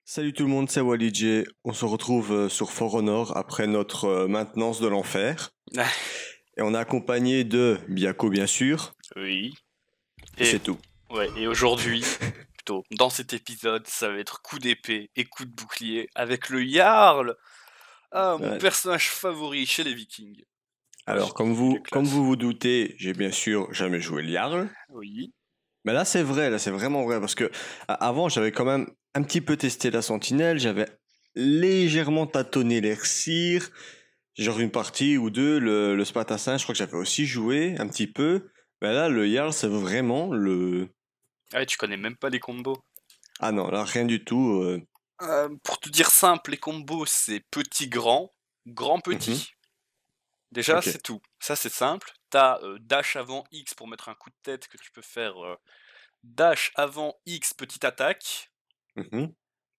Salut tout le monde, c'est WallyJ. On se retrouve sur For Honor après notre maintenance de l'enfer. Et on est accompagné de Biako, bien sûr. Oui. Et c'est tout. Ouais, et aujourd'hui, plutôt, dans cet épisode, ça va être coup d'épée et coup de bouclier avec le Jarl. Ah, mon personnage favori chez les Vikings. Alors, comme vous vous doutez, j'ai bien sûr jamais joué le Jarl. Oui. Mais là, c'est vrai, là, c'est vraiment vrai. Parce que avant, j'avais quand même un petit peu testé la sentinelle. J'avais légèrement tâtonné l'Airseer. Genre une partie ou deux, le Spartassin, je crois que j'avais aussi joué un petit peu. Mais là, le Jarl, c'est vraiment le... Ah ouais, tu connais même pas les combos. Ah non, là, rien du tout. Pour te dire simple, les combos, c'est petit-grand, grand-petit. Déjà, Ok. c'est tout. Ça, c'est simple. T'as dash avant X pour mettre un coup de tête que tu peux faire dash avant X petite attaque.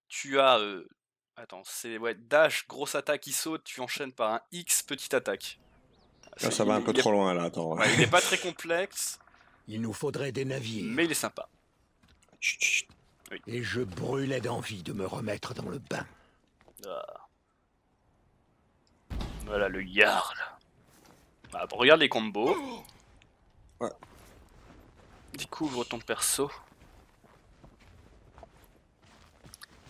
Tu as... attends, c'est... Ouais, dash, grosse attaque, il saute, tu enchaînes par un X petite attaque. Ah, ça va un peu trop loin là, attends. Ouais, il est pas très complexe. Il nous faudrait des navires. Mais il est sympa. Chut, chut. Oui. Et je brûlais d'envie de me remettre dans le bain. Ah. Voilà le Jarl. Ah, bon, regarde les combos. Ouais. Découvre ton perso.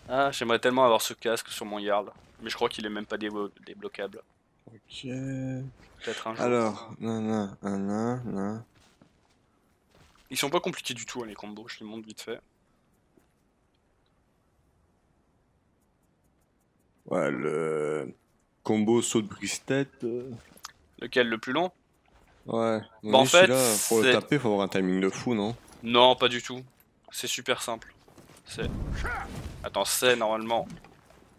Ah, j'aimerais tellement avoir ce casque sur mon Jarl. Mais je crois qu'il est même pas débloquable. Ok. Peut-être un jour. Alors, non. Ils sont pas compliqués du tout, hein, les combos, je les montre vite fait. Ouais, le combo saut de brise-tête. Lequel, le plus long? Ouais. Bah, en fait, pour le taper, faut avoir un timing de fou, non? Non, pas du tout. C'est super simple. C'est... Attends, c'est normalement...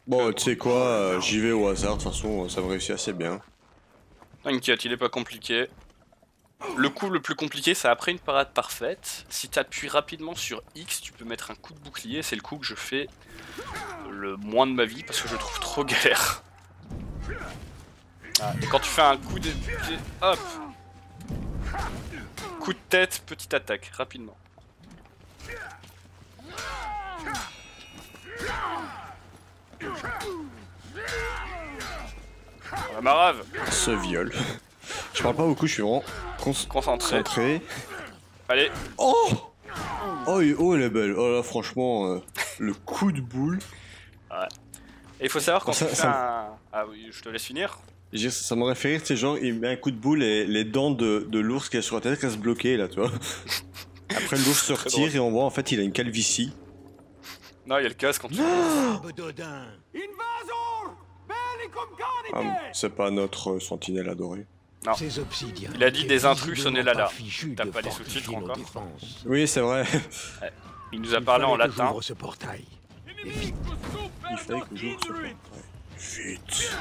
Bon, tu sais quoi, j'y vais au hasard, de toute façon, ça me réussit assez bien. T'inquiète, il est pas compliqué. Le coup le plus compliqué, c'est après une parade parfaite. Si t'appuies rapidement sur X, tu peux mettre un coup de bouclier. C'est le coup que je fais le moins de ma vie parce que je le trouve trop galère. Ah, et quand tu fais un coup de... Hop! Coup de tête, petite attaque, rapidement. La marave! Ce viol. Je parle pas beaucoup, je suis vraiment concentré. Allez! Oh! Oh, elle est belle. Oh là, franchement, le coup de boule. Ouais. Et il faut savoir quand tu fais un... Ah oui, je te laisse finir. Ça m'aurait fait rire, tu sais, genre, il met un coup de boule et les dents de l'ours qui est sur la tête restent bloquées, là, tu vois. Après, l'ours se retire et on voit, en fait, il a une calvitie. Non, il y a le casque quand tu... Ah, c'est pas notre sentinelle adorée. Non. Il a dit des intrus sonnaient là là. T'as pas les sous-titres encore? Oui, c'est vrai. Ouais. Il nous a parlé en latin. Ce portail. Il fallait que j'ouvre ce portail. Vite.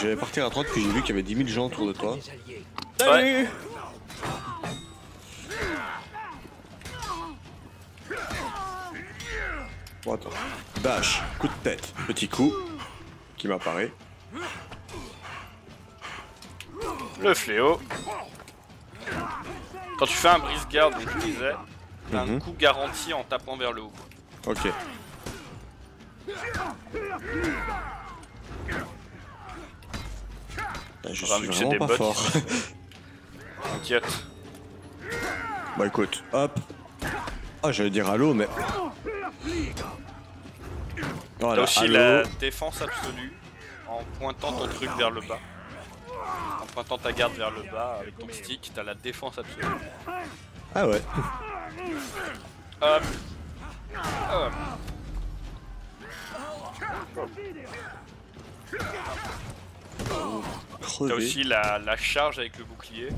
J'allais partir à droite puis j'ai vu qu'il y avait 10 000 gens autour de toi. Salut! Bon, attends. Dash, coup de tête, petit coup qui m'apparaît. Le fléau. Quand tu fais un brise-garde, donc je disais, t'as un coup garanti en tapant vers le haut. Ok. Je suis vraiment pas fort. T'inquiète. Bah écoute, hop. Ah, j'allais dire allô, mais... Voilà, t'as aussi la défense absolue en pointant ton truc vers le bas. En pointant ta garde vers le bas avec ton stick, t'as la défense absolue. Ah ouais. Hop. Hop. T'as aussi la charge avec le bouclier.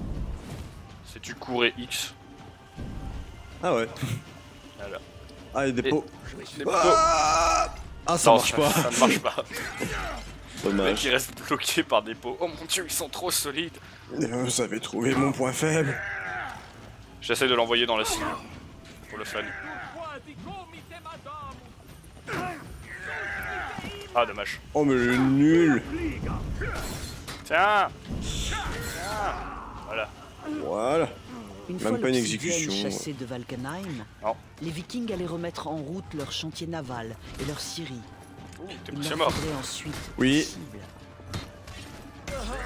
C'est tu cours et X. Ah ouais. Voilà. Ah, il y a des pots. Des pots. Ah, ça marche pas. Ça ne marche pas. Dommage. Le mec il reste bloqué par des pots. Oh mon dieu, ils sont trop solides. Vous avez trouvé mon point faible. J'essaie de l'envoyer dans la cible. Pour le fun. Ah, dommage. Oh, mais le nul. Tiens. Voilà. Voilà. Une Même fois pas une l'obsidienne exécution. chassée de Valkenheim, Non. les Vikings allaient remettre en route leur chantier naval et leur scierie. T'es Il poussé leur mort. faudrait ensuite Oui. des cibles.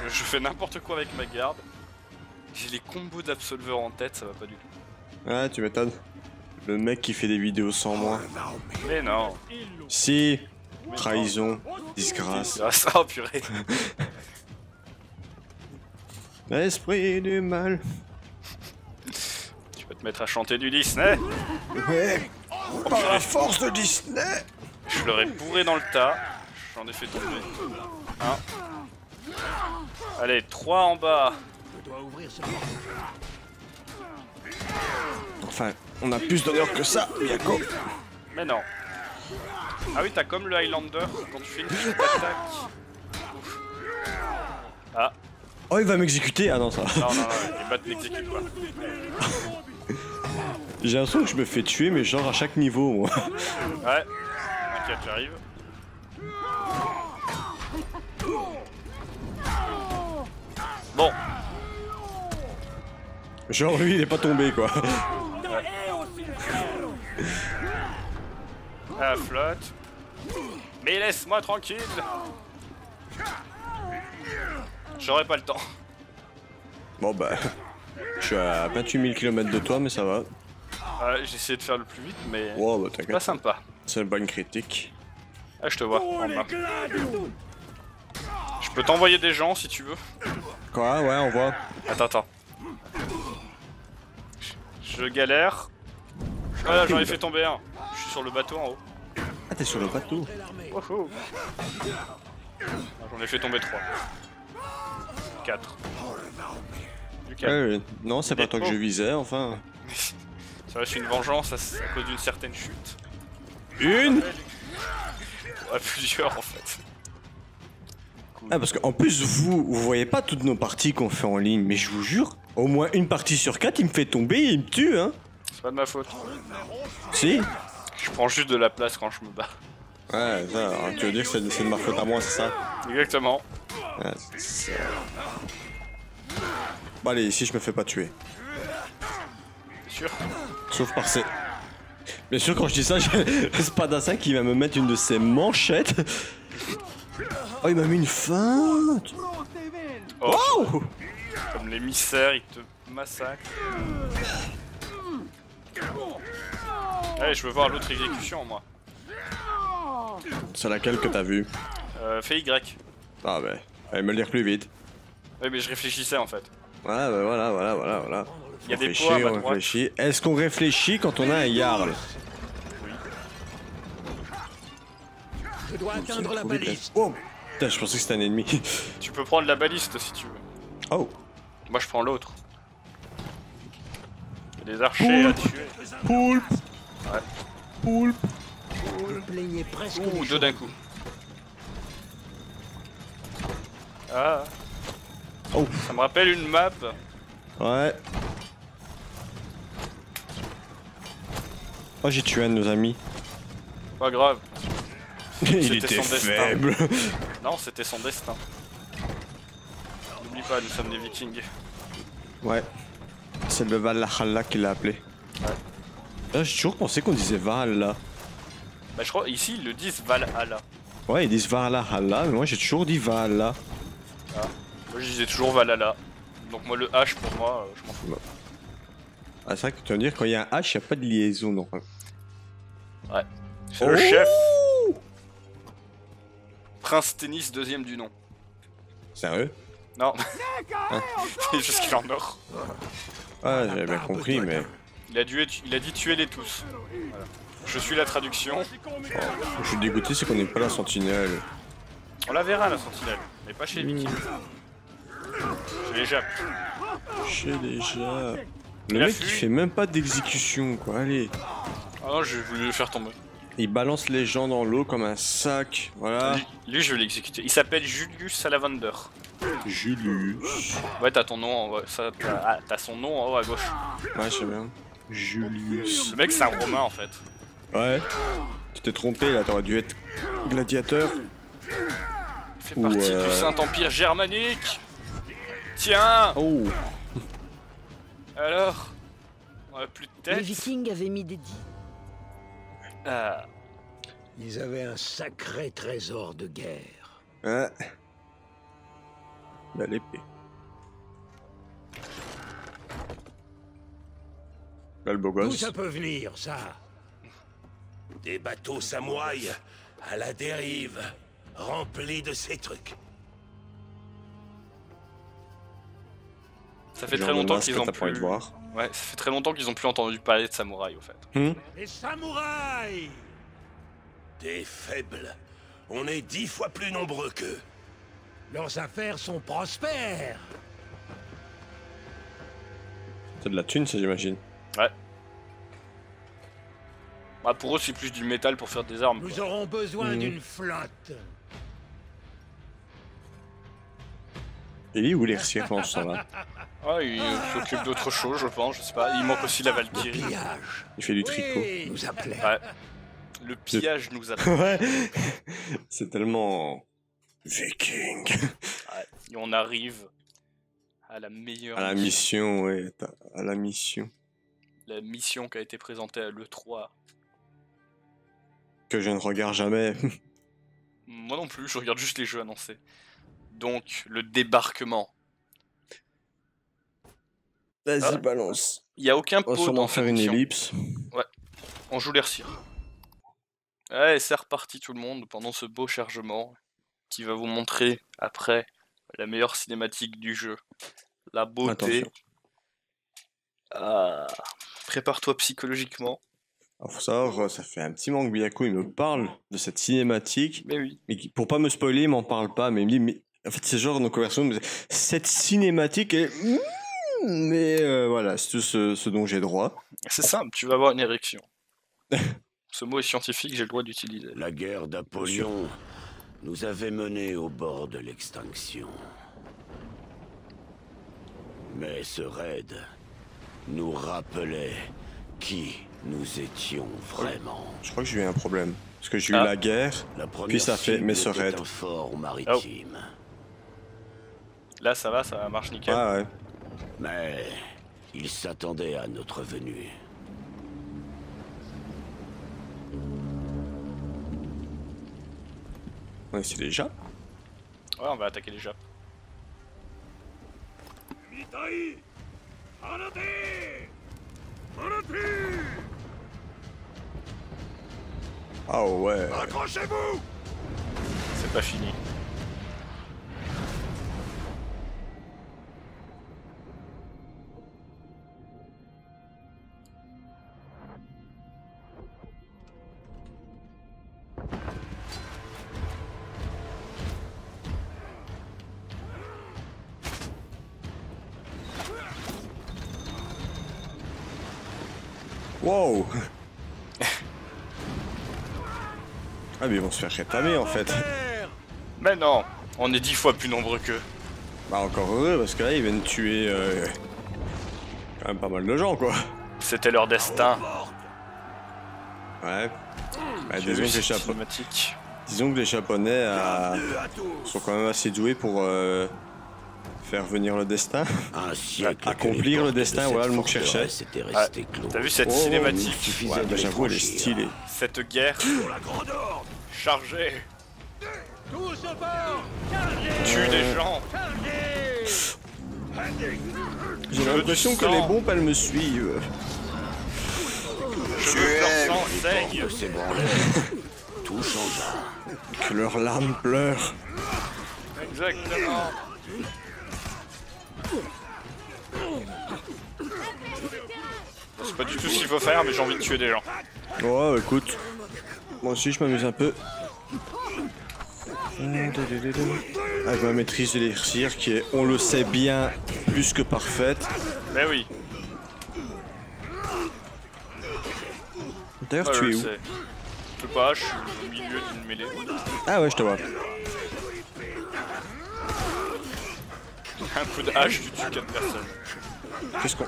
Je fais n'importe quoi avec ma garde. J'ai les combos d'Absolver en tête, ça va pas du tout. Ah, tu m'étonnes. Le mec qui fait des vidéos sans moi. Mais non. Si. Trahison. Disgrâce. Ah ça, purée. L'esprit du mal. Tu vas te mettre à chanter du Disney. Ouais. Par la force de Disney. Je l'aurais bourré dans le tas. J'en ai fait tomber. Un. Allez, 3 en bas. Je dois ouvrir ce porte. Enfin, on a plus d'honneur que ça, Miyako. Mais non. Ah oui, t'as comme le Highlander, quand tu fais une petite attaque. Ouf. Ah, Oh, il va m'exécuter. Ah non, ça. non, les battes n'exécutent pas. J'ai l'impression que je me fais tuer, mais genre à chaque niveau, moi. Ouais, t'inquiète, j'arrive. Bon, Genre lui, il est pas tombé, quoi. à la flotte. Mais laisse-moi tranquille. J'aurai pas le temps. Bon, bah. Je suis à 28 000 km de toi, mais ça va. Ouais, j'ai essayé de faire le plus vite, mais Wow, bah pas t'inquiète. sympa. C'est une bonne critique. Ah, je te vois, en bas. Je peux t'envoyer des gens si tu veux. Quoi? Ouais, on voit. Attends. Je galère. Voilà, j'en ai fait tomber un. Je suis sur le bateau en haut. Ah, t'es sur le bateau. Wouhou. J'en ai fait tomber 3. 4. Du 4. Ouais, non, c'est pas Des toi que pots. je visais, enfin. Ça reste une vengeance à cause d'une certaine chute. Une? À plusieurs en fait. Ah, parce qu'en plus, vous voyez pas toutes nos parties qu'on fait en ligne, mais je vous jure, au moins une partie sur 4, il me fait tomber et il me tue, hein. C'est pas de ma faute. Si? Je prends juste de la place quand je me bats. Ouais, ça, alors, tu veux dire que c'est de ma faute à moi, c'est ça? Exactement. Ouais, c'est ça. Bon, allez, ici, je me fais pas tuer. C'est sûr. Sauf par ces... Bien sûr, quand je dis ça, j'ai Spadassin qui va me mettre une de ses manchettes. Oh, il m'a mis une feinte. Oh, Oh! comme l'émissaire, il te massacre. Allez, je veux voir l'autre exécution moi. C'est laquelle que t'as vue? Fais Y. Ah bah, allez me le dire plus vite. Ouais, mais je réfléchissais en fait. Ouais, bah voilà. Il y a des Réfléchis, poids à ma on droite. réfléchit. Est-ce qu'on réfléchit quand on a un Jarl? Je dois atteindre la balise. Oh! Putain, je pensais que c'était un ennemi. Tu peux prendre la baliste si tu veux. Oh! Moi je prends l'autre. Il y a des archers à tuer. Poulpe! Ouais. Poulpe! Vous plaignez presque Ouh, les deux d'un coup. Ah. Oh! Ça me rappelle une map. Ouais. Oh, j'ai tué un de nos amis. Pas grave. Il C'était était son destin. faible. Non, c'était son destin. N'oublie pas, nous sommes des vikings. Ouais. C'est le Valhalla qui l'a appelé. Ouais. Ah, j'ai toujours pensé qu'on disait Valhalla. Bah je crois, ici ils le disent Valhalla. Ouais, ils disent Valhalla, mais moi j'ai toujours dit Valhalla. Moi je disais toujours Valhalla. Donc moi le H pour moi, je m'en fous. Ah, c'est vrai que tu vas me dire, quand il y a un H, il n'y a pas de liaison, non. Ouais. C'est le chef. Prince Tennis, deuxième du nom. Sérieux? Non. C'est juste qu'il en or. Ouais, j'avais bien compris, mais... Il a dit tuez-les tous. Voilà. Je suis la traduction. Je suis dégoûté, c'est qu'on n'est pas la sentinelle. On la verra la sentinelle, mais pas chez les vikings. Chez les Japs. J'ai déjà... Il Le a mec, il fui. fait même pas d'exécution, quoi, allez. Ah non, j'ai voulu le faire tomber. Il balance les gens dans l'eau comme un sac, voilà. Lui, je vais l'exécuter. Il s'appelle Julius Salamander. Julius. Ouais, t'as ton nom en haut. T'as son nom en haut à gauche. Ouais, je sais bien. Julius. Le mec, c'est un romain en fait. Ouais. Tu t'es trompé, là, t'aurais dû être gladiateur. Il fait partie du Saint-Empire germanique. Tiens. Oh. Alors, on a plus de tête. Les Vikings avaient mis des dits. Ah. Ils avaient un sacré trésor de guerre. Ouais. Bah, l'épée. Là, le beau D'où gosse. ça peut venir, ça? Des bateaux samouraïs à la dérive, remplis de ces trucs. Ça fait Genre très de longtemps masque qu'ils que ont t'as pas envie plus. de voir. Ouais, ça fait très longtemps qu'ils ont plus entendu parler de samouraï au fait. Les samouraïs! Des faibles. On est 10 fois plus nombreux qu'eux. Leurs affaires sont prospères. C'est de la thune, ça, j'imagine. Ouais. Bah pour eux c'est plus du métal pour faire des armes. Nous Quoi. aurons besoin d'une flotte. Et où les cirques pendant ce temps-là? Ouais, il s'occupe d'autre chose, je pense, je sais pas. Il manque aussi la Valkyrie. Pillage. Il fait du tricot. Oui, nous appelait. Ouais. Le pillage nous a. Ouais. C'est tellement... Viking. Ouais. Et on arrive à la meilleure À la mission, ouais. À la mission. La mission qui a été présentée à l'E3. Que je ne regarde jamais. Moi non plus, je regarde juste les jeux annoncés. Donc, le débarquement. Vas-y, Ah. balance. Il n'y a aucun On va pot sûrement dans faire cette une mission. ellipse. On joue les ressires. Ouais, c'est reparti tout le monde pendant ce beau chargement qui va vous montrer après la meilleure cinématique du jeu. La beauté. Attention. Ah, prépare-toi psychologiquement. Alors, faut savoir, ça fait un petit moment que Byaku, il me parle de cette cinématique. Mais oui. Mais pour pas me spoiler, il m'en parle pas. Mais il me dit, mais en fait, c'est genre nos conversations. Cette cinématique est... Mais voilà, c'est tout ce dont j'ai droit. C'est simple, tu vas avoir une érection. Ce mot est scientifique, j'ai le droit d'utiliser. La guerre d'Apollon nous avait menés au bord de l'extinction. Mais ce raid nous rappelait qui nous étions vraiment. Je crois que j'ai eu un problème. Parce que j'ai eu Ah. la guerre, La première puis ça fait cible mes ce était raid. un fort maritime. Là, ça va, ça marche nickel. Ah ouais. Mais ils s'attendaient à notre venue. Ouais, c'est déjà. Ouais, on va attaquer les Japs. Ah ouais. Accrochez-vous! C'est pas fini. Wow. Ah mais ils vont se faire rétamer en fait. Mais non, on est 10 fois plus nombreux qu'eux. Bah encore heureux parce que là ils viennent tuer quand même pas mal de gens quoi. C'était leur destin. Ouais. Bah, Tu as vu disons, que les cette Japonais, disons que les Japonais sont quand même assez doués pour faire venir le destin. Un siècle Accomplir le destin, voilà le mot que je cherchais. C'était resté clos. T'as vu cette Oh, cinématique? Il suffisait Ouais, de mais les j'avoue elle est franchir. stylée. Cette guerre chargée Tous au bord! tue des gens. J'ai l'impression que sang. les bombes elles me suivent. Je veux que leur sang saigne. De ces branleurs, tout changea. Que leurs larmes pleurent. Exactement. C'est pas du tout ce qu'il faut faire, mais j'ai envie de tuer des gens. Ouais, écoute. Moi aussi je m'amuse un peu. Avec ma maîtrise de l'élixir qui est, on le sait bien, plus que parfaite. Mais oui. D'ailleurs Ouais, tu je es le où? sais. Je sais pas, je suis au milieu d'une mêlée. Ah ouais je te vois. Un coup de hache, tu tues 4 personnes. Qu'est-ce qu'on...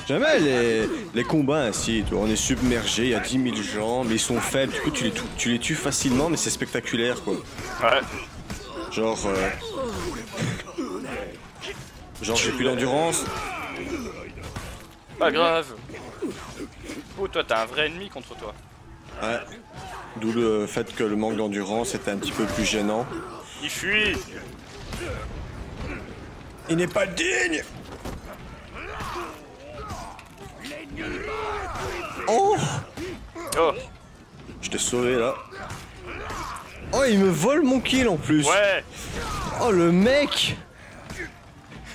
Jamais les combats ainsi, tu vois, on est submergé, il y a 10 000 gens, mais ils sont faibles, du coup tu les tues facilement, mais c'est spectaculaire quoi. Ouais. Genre... Genre j'ai plus d'endurance. Pas grave. Oh, toi, t'as un vrai ennemi contre toi. Ouais. D'où le fait que le manque d'endurance était un petit peu plus gênant. Il fuit. Il n'est pas digne. Oh! Oh. Je t'ai sauvé là. Oh, il me vole mon kill en plus. Ouais. Oh, le mec.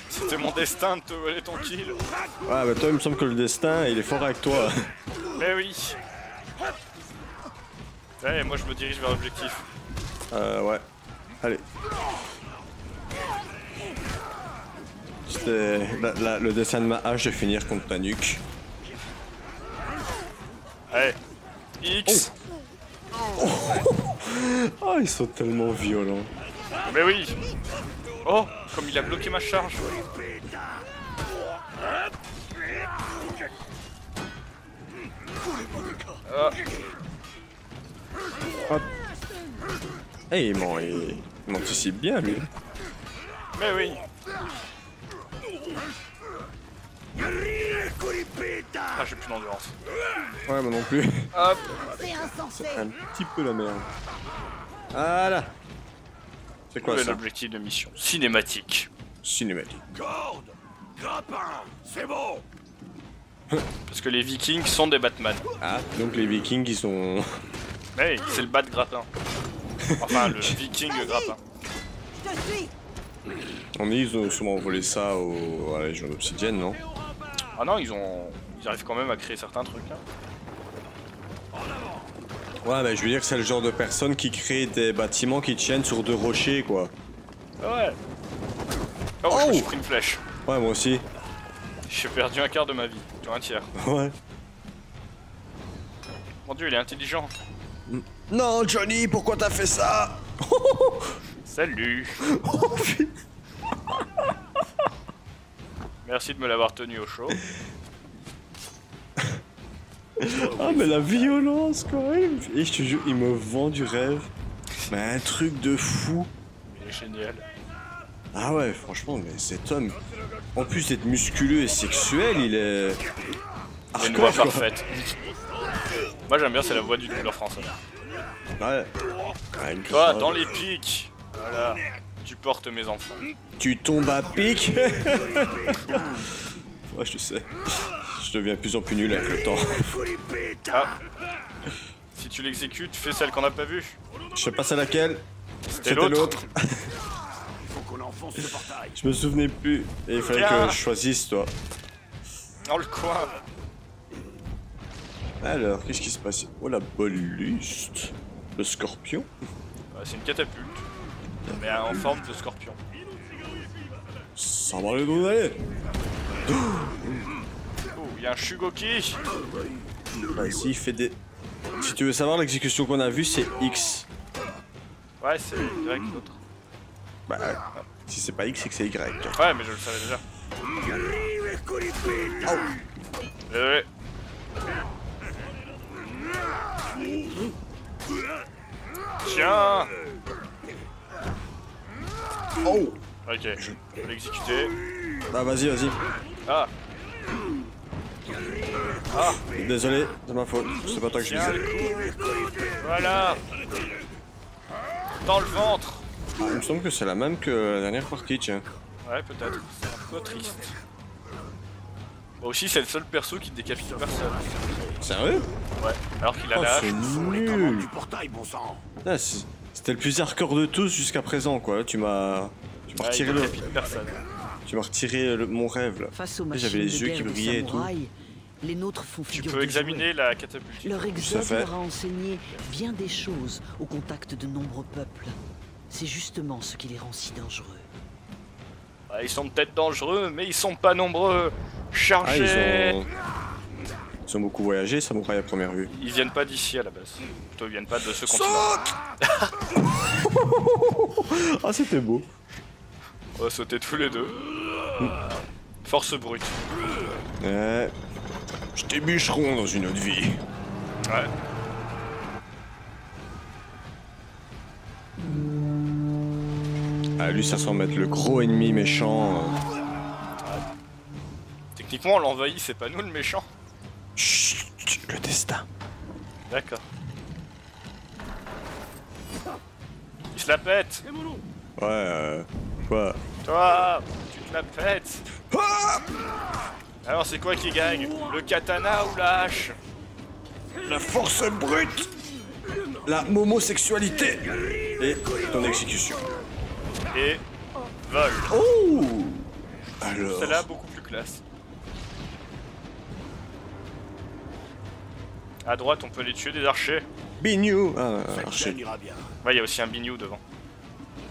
C'était mon destin de te voler ton kill. Ouais, bah toi, il me semble que le destin, il est fort avec toi. Mais oui. Ouais, moi je me dirige vers l'objectif. Ouais. Allez. C'était le dessin de ma hache de finir contre ta nuque. Allez. X. Oh, ils sont tellement violents. Mais oui. Oh, comme il a bloqué ma charge. Hop. Hey, il m'anticipe bien, lui. Mais oui. Ah, j'ai plus d'endurance. Ouais, moi non plus. Hop. C'est un petit peu la merde. Voilà. C'est quoi Nouvel ça? objectif de mission. Cinématique. Cinématique. Corde! Grappin! C'est bon! Parce que les Vikings sont des Batman. Ah, donc les Vikings, ils sont... Mais c'est le bat grappin. Enfin, le Viking grappin. Ils ont sûrement volé ça à la Légion d'Obsidienne, non? Ah non, ils arrivent quand même à créer certains trucs. Hein. Ouais, bah je veux dire que c'est le genre de personne qui crée des bâtiments qui tiennent sur deux rochers, quoi. Ouais. Oh, je me suis pris une flèche. Ouais, moi aussi. J'ai perdu un quart de ma vie. Un tiers. Ouais. Mon dieu, il est intelligent. Non, Johnny, pourquoi t'as fait ça? Salut. Merci de me l'avoir tenu au chaud. Ah, mais la violence, quand même. Et je te jure, il me vend du rêve. Mais un truc de fou. Il est génial. Ah ouais, franchement, mais cet homme, en plus d'être musculeux et sexuel, il est... Il a une voix parfaite. Moi j'aime bien, c'est la voix du doubleur français. Ouais. Toi, dans les pics. Voilà. Tu portes mes enfants. Tu tombes à pic. Ouais, je sais. Je deviens de plus en plus nul avec le temps. Ah. Si tu l'exécutes, fais celle qu'on n'a pas vue. Je sais pas c'est laquelle. C'était l'autre. Je me souvenais plus. Et il fallait que je choisisse, toi. Dans le coin. Alors, qu'est-ce qui se passe? Oh, la baliste. Le scorpion. Ouais, c'est une catapulte. Mais en forme de scorpion. Ça va les dos d'aller. Oh, il y a un Shugoki. Bah, ici, il fait des... Si tu veux savoir, l'exécution qu'on a vue, c'est X. Ouais, c'est Y l'autre. Bah, si c'est pas X, c'est que c'est Y. Ouais, mais je le savais déjà. Oh. Désolé. Tiens. Oh. Ok, je vais l'exécuter. Bah, vas-y, vas-y. Ah. Ah. Désolé, c'est ma faute. C'est pas toi que je Tiens disais. le coup. Voilà. Dans le ventre. Ah, il me semble que c'est la même que la dernière partie, tiens. Ouais, peut-être. C'est un peu triste. Moi aussi, c'est le seul perso qui ne décapite personne. Sérieux? Ouais, alors qu'il a Oh, la hache. c'est nul. Ah, c'était le plus hardcore de tous jusqu'à présent, quoi. Là, tu m'as retiré il le... décapite personne. Tu m'as retiré mon rêve, là. Face aux J'avais les yeux qui brillaient et tout. Les nôtres font Tu figure peux de examiner jouets. la catapulte. Leur Ça exode fait. leur a enseigné bien des choses au contact de nombreux peuples. C'est justement ce qui les rend si dangereux. Ah, ils sont peut-être dangereux, mais ils sont pas nombreux. Ah, Chargez. ils ont beaucoup voyagé, Samouraï à première vue. Ils viennent pas d'ici à la base. Plutôt, ils viennent pas de ce continent. Ah, c'était beau. On va sauter tous les deux. Force brute. Ouais. J'étais bûcheron dans une autre vie. Ouais. Ah, lui, ça semble être le gros ennemi méchant. techniquement, on l'envahit, c'est pas nous le méchant. Chut, le destin. D'accord. Il se la pète. Ouais, quoi? Toi, tu te la pètes. Alors c'est quoi qui gagne? Le katana ou la hache? La force brute, la homosexualité et ton exécution. Et vol. Oh! Alors... Celle-là beaucoup plus classe. À droite, on peut les tuer des archers. Bignou! Ah, Ça archer. ira bien. Ouais, il y a aussi un bignou devant.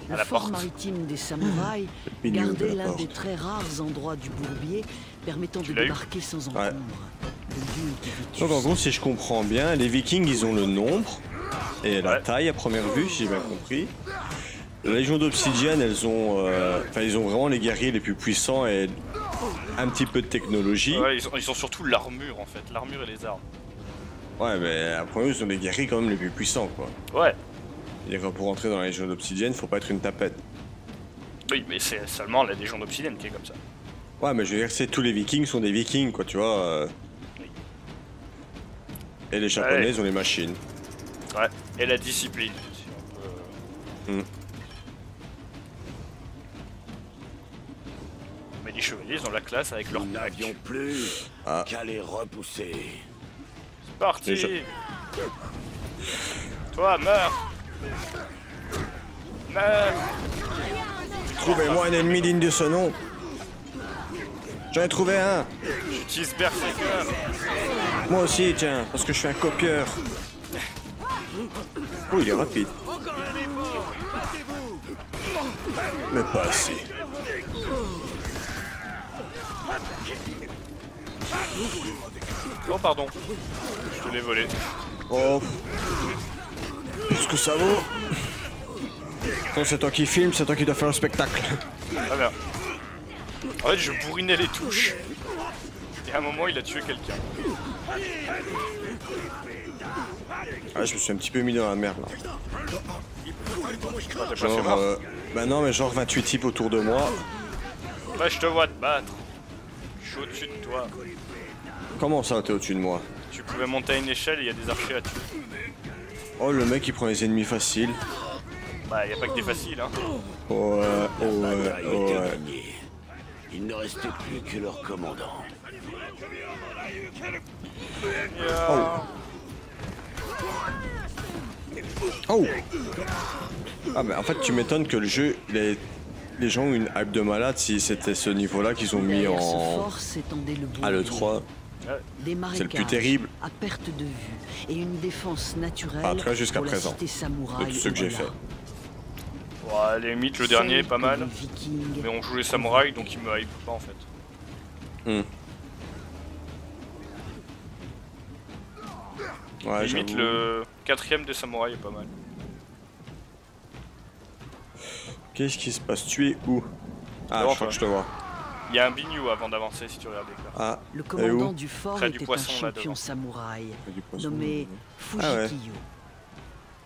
Le À la fort porte. maritime des samouraïs Bignou de gardait la l'un porte. des très rares endroits du bourbier permettant de l'as eu? débarquer sans encombre. Le lieu était vétuste. Donc en gros, si je comprends bien, les Vikings, ils ont le nombre et la Ouais. taille à première vue, si j'ai bien compris. La Légion d'Obsidian, elles ont, ils ont vraiment les guerriers les plus puissants et un petit peu de technologie. Ouais, ils ont surtout l'armure en fait, l'armure et les armes. Ouais, mais à première vue, ils ont les guerriers quand même les plus puissants, quoi. Ouais, Et pour entrer dans la Légion d'Obsidian, faut pas être une tapette. oui, mais c'est seulement la Légion d'Obsidienne qui est comme ça. Ouais, mais je veux dire, c'est tous les Vikings sont des Vikings, quoi, tu vois. Et les Japonais, ils ont les machines. Ouais, et la discipline. Si on peut... Mais les chevaliers, ils ont la classe avec leur Nous pack. n'avions plus Ah. qu'à les repousser. C'est parti. Déjà. Toi, meurs. Meurs. Trouvez-moi un ennemi digne de ce nom. J'en ai trouvé un. J'utilise Berserker. Moi aussi, tiens, parce que je suis un copieur. Oh, il est rapide. Mais pas assez. Oh, pardon. Je te l'ai volé. Oh. Qu'est-ce que ça vaut? Quand c'est toi qui filmes, c'est toi qui dois faire le spectacle. Ah bien. En fait, je bourrinais les touches. Et à un moment, il a tué quelqu'un. Ah, je me suis un petit peu mis dans la merde là. Oh, t'es pas fait Genre, mort. bah non, mais genre 28 types autour de moi. Bah, je te vois te battre. Je suis au-dessus de toi. Comment ça, t'es au-dessus de moi? Tu pouvais monter à une échelle et il y a des archers à tuer. Oh, le mec il prend les ennemis faciles. Bah, y a pas que des faciles, hein. Oh ouais, oh La ouais, bataille oh était ouais. gagnée. Il ne restait plus que leur commandant. Oh! Ah, mais en fait, tu m'étonnes que le jeu, les gens ont une hype de malade si c'était ce niveau-là qu'ils ont mis Derrière ce en. fort s'étendait le Ah, le bourbier. 3. Des C'est le plus marécages terrible. à perte de vue et une défense naturelle En tout cas, jusqu'à pour la présent. cité samouraï De tout ce que j'ai au-delà. fait. Bon, à la limite, le dernier est pas Celle que mal. les Vikings Mais on joue les samouraïs, donc il me hype pas en fait. Ouais, Limite, j'avoue. le quatrième des samouraïs est pas mal. Qu'est-ce qui se passe? Tu es où? Ah, Devant je crois toi. que je te vois. Il y a un bignou avant d'avancer si tu regardes les cartes. Ah, Le et commandant où? du fort Près du était poisson, un là, champion devant. samouraï Du poisson. nommé Ah ouais. Fujikiyo.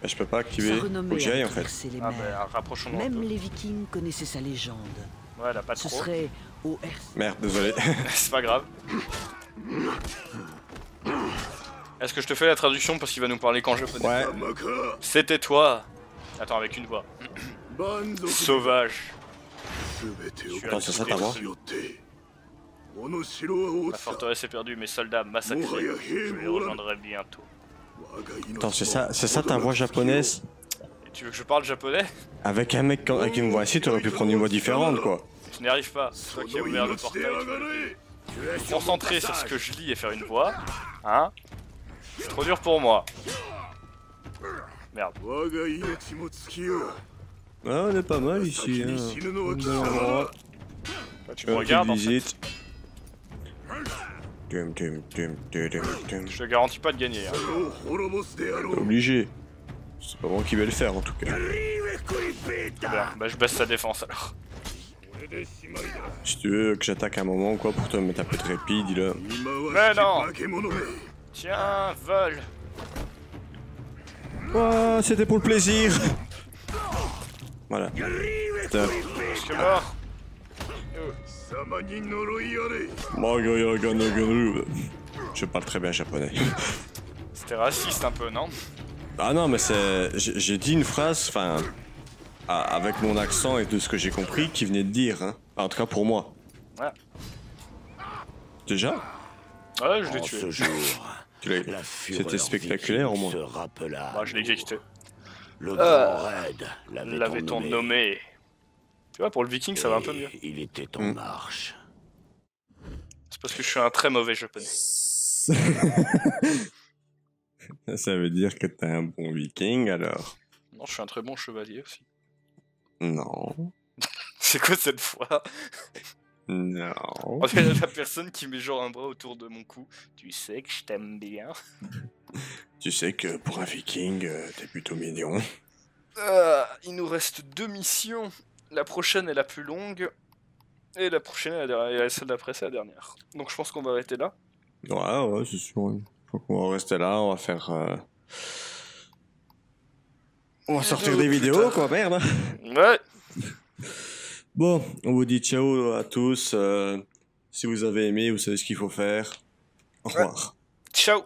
Bah, je peux pas activer. Sa Faut que renommée j'y aille a en fait. traversé les Ah mers. bah, rapprochons-nous un Même peu. les Vikings connaissaient sa légende. Ouais, elle a pas Ce trop. serait au Merde, désolé. C'est pas grave. Est-ce que je te fais la traduction parce qu'il va nous parler qu'en japonais? Ouais. C'était toi. Attends, avec une voix. Sauvage. Tu as Attends, c'est ça ta voix? La forteresse est perdue, mes soldats massacrés. Je les rejoindrai bientôt. Attends, c'est ça ta voix japonaise? Et tu veux que je parle japonais? Avec un mec avec une voix ainsi, t'aurais pu prendre une voix différente quoi. Je n'y arrive pas. C'est toi qui as ouvert le portail. Concentrer sur ce que je lis et faire une voix. Hein? C'est trop dur pour moi. Merde. Ah, on est pas mal ici. Hein. Tu me regardes en fait. visite. Tum, tum, tum, tum, tum, tum. Je te garantis pas de gagner. Hein. T'es obligé. C'est pas moi qui vais le faire en tout cas. Très bien. Bah je baisse sa défense alors. Si tu veux que j'attaque un moment ou quoi pour te mettre un peu de répit, dis-le. Mais non! Tiens, vol! Oh, c'était pour le plaisir. Voilà. Putain. Je suis mort! Je parle très bien japonais. C'était raciste un peu, non? Ah non, mais c'est... J'ai dit une phrase, enfin... avec mon accent et de ce que j'ai compris, qui venait de dire, hein. En tout cas pour moi. Ouais. Déjà? Ouais, je l'ai tué. Ce jour, c'était spectaculaire au moins. Bah, je l'ai exécuté. Le grand raid L'avait-on nommé? Tu vois, pour le viking, ça va un peu mieux. Il était en marche. C'est parce que je suis un très mauvais japonais. Ça veut dire que t'es un bon viking, alors? Non, je suis un très bon chevalier aussi. Non. C'est quoi cette fois? Non. On dirait la personne qui met genre un bras autour de mon cou. Tu sais que je t'aime bien. Tu sais que pour un viking, t'es plutôt mignon. Il nous reste 2 missions. La prochaine est la plus longue. Et la prochaine est la dernière. Et celle d'après, c'est la dernière. Donc je pense qu'on va arrêter là. Ouais, c'est sûr. Je crois qu'on va rester là, on va faire... On va sortir des vidéos, quoi, merde. Ouais. Bon, on vous dit ciao à tous. Si vous avez aimé, vous savez ce qu'il faut faire. Au revoir. Ciao.